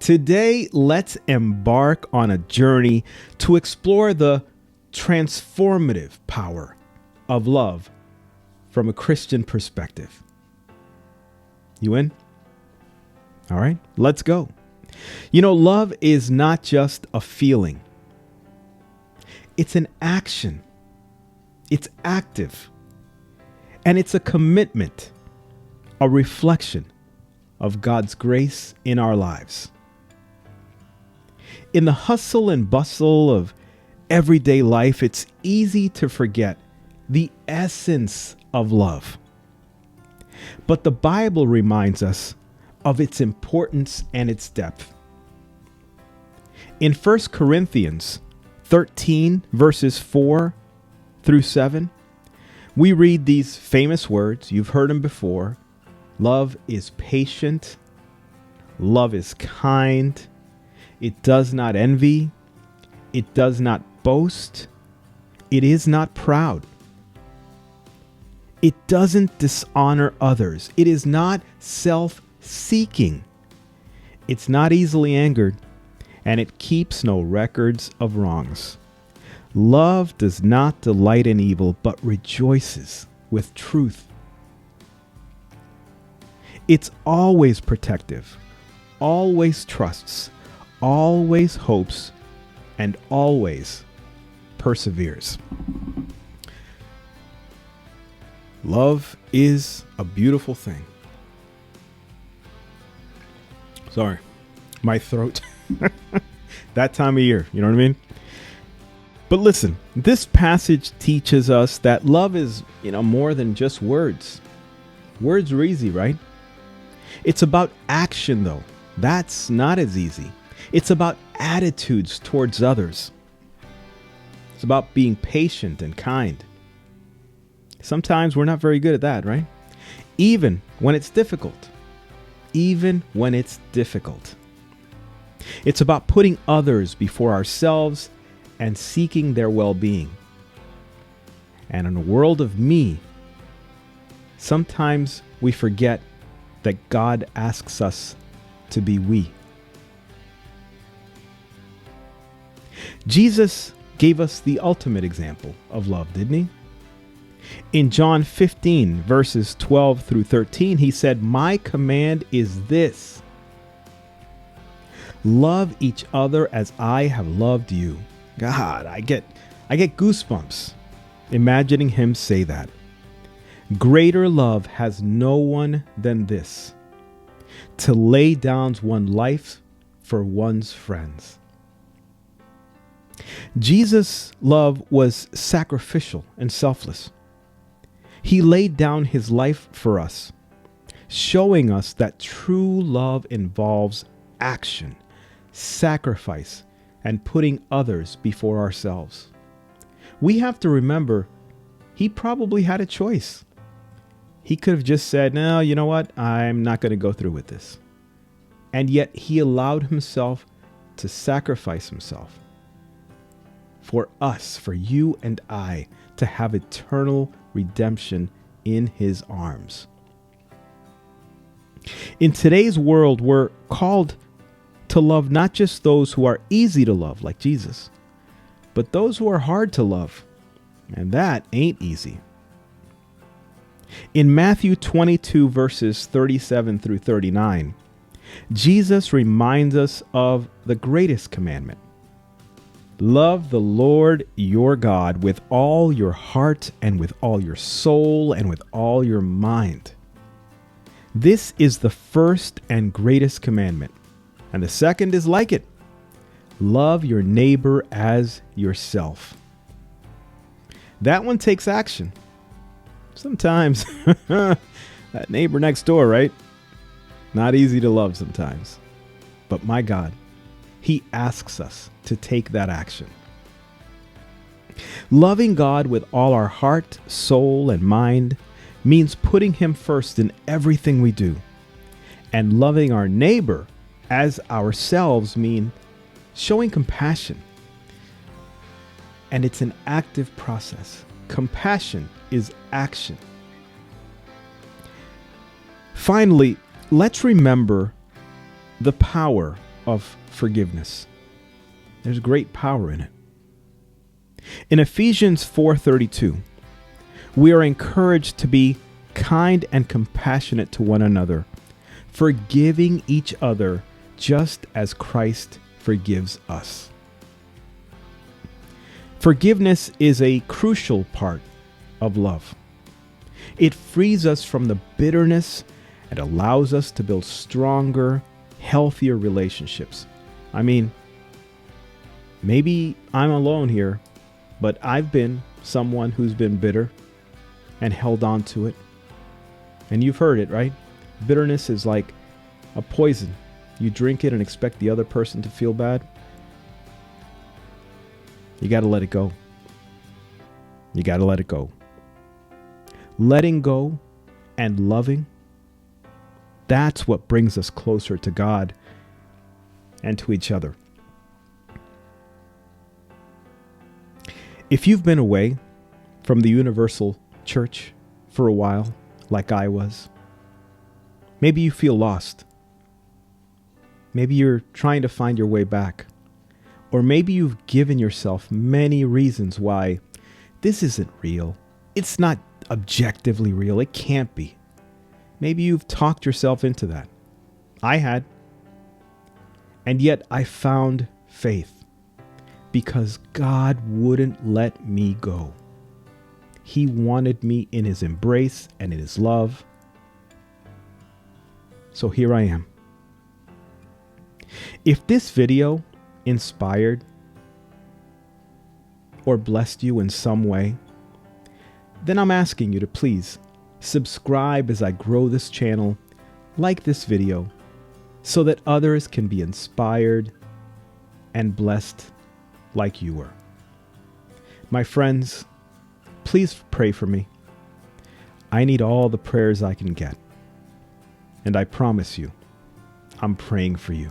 Today, let's embark on a journey to explore the transformative power of love from a Christian perspective. You in? All right, let's go. You know, love is not just a feeling. It's an action. It's active. And it's a commitment, a reflection of God's grace in our lives. In the hustle and bustle of everyday life, it's easy to forget the essence of love. But the Bible reminds us of its importance and its depth. In 1 Corinthians 13, verses 4 through 7, we read these famous words. You've heard them before. Love is patient. Love is kind. It does not envy. It does not boast. It is not proud. It doesn't dishonor others. It is not self-seeking. It's not easily angered, and it keeps no records of wrongs. Love does not delight in evil, but rejoices with truth. It's always protective, always trusts, always hopes, and always perseveres. Love is a beautiful thing. Sorry, my throat. That time of year, you know what I mean? But listen, this passage teaches us that love is, more than just words. Words are easy, right? It's about action, though. That's not as easy. It's about attitudes towards others. It's about being patient and kind. Sometimes we're not very good at that, right? Even when it's difficult. Even when it's difficult. It's about putting others before ourselves and seeking their well-being. And in a world of me, sometimes we forget that God asks us to be we. Jesus gave us the ultimate example of love, didn't he? In John 15, verses 12 through 13, he said, "My command is this: love each other as I have loved you." God, I get goosebumps imagining him say that. Greater love has no one than this, to lay down one's life for one's friends. Jesus' love was sacrificial and selfless. He laid down his life for us, showing us that true love involves action, sacrifice, and putting others before ourselves. We have to remember, he probably had a choice. He could have just said, "No, you know what? I'm not going to go through with this." And yet he allowed himself to sacrifice himself for us, for you and I, to have eternal redemption in his arms. In today's world, we're called to love not just those who are easy to love, like Jesus, but those who are hard to love. And that ain't easy. In Matthew 22, verses 37 through 39, Jesus reminds us of the greatest commandment. Love the Lord your God with all your heart and with all your soul and with all your mind. This is the first and greatest commandment. And the second is like it. Love your neighbor as yourself. That one takes action. Sometimes that neighbor next door, right? Not easy to love sometimes. But my God, he asks us to take that action. Loving God with all our heart, soul, and mind means putting him first in everything we do. And loving our neighbor as ourselves means showing compassion. And it's an active process. Compassion is action. Finally, let's remember the power of forgiveness. There's great power in it. In Ephesians 4:32, we are encouraged to be kind and compassionate to one another, forgiving each other just as Christ forgives us. Forgiveness is a crucial part of love. It frees us from the bitterness and allows us to build stronger, healthier relationships. I mean, maybe I'm alone here, but I've been someone who's been bitter and held on to it. And you've heard it, right? Bitterness is like a poison. You drink it and expect the other person to feel bad. You got to let it go. You got to let it go. Letting go and loving, that's what brings us closer to God and to each other. If you've been away from the universal church for a while, like I was, maybe you feel lost. Maybe you're trying to find your way back. Or maybe you've given yourself many reasons why this isn't real. It's not objectively real. It can't be. Maybe you've talked yourself into that. I had. And yet I found faith because God wouldn't let me go. He wanted me in his embrace and in his love. So here I am. If this video inspired or blessed you in some way, then I'm asking you to please subscribe as I grow this channel, like this video, so that others can be inspired and blessed like you were. My friends, please pray for me. I need all the prayers I can get. And I promise you, I'm praying for you.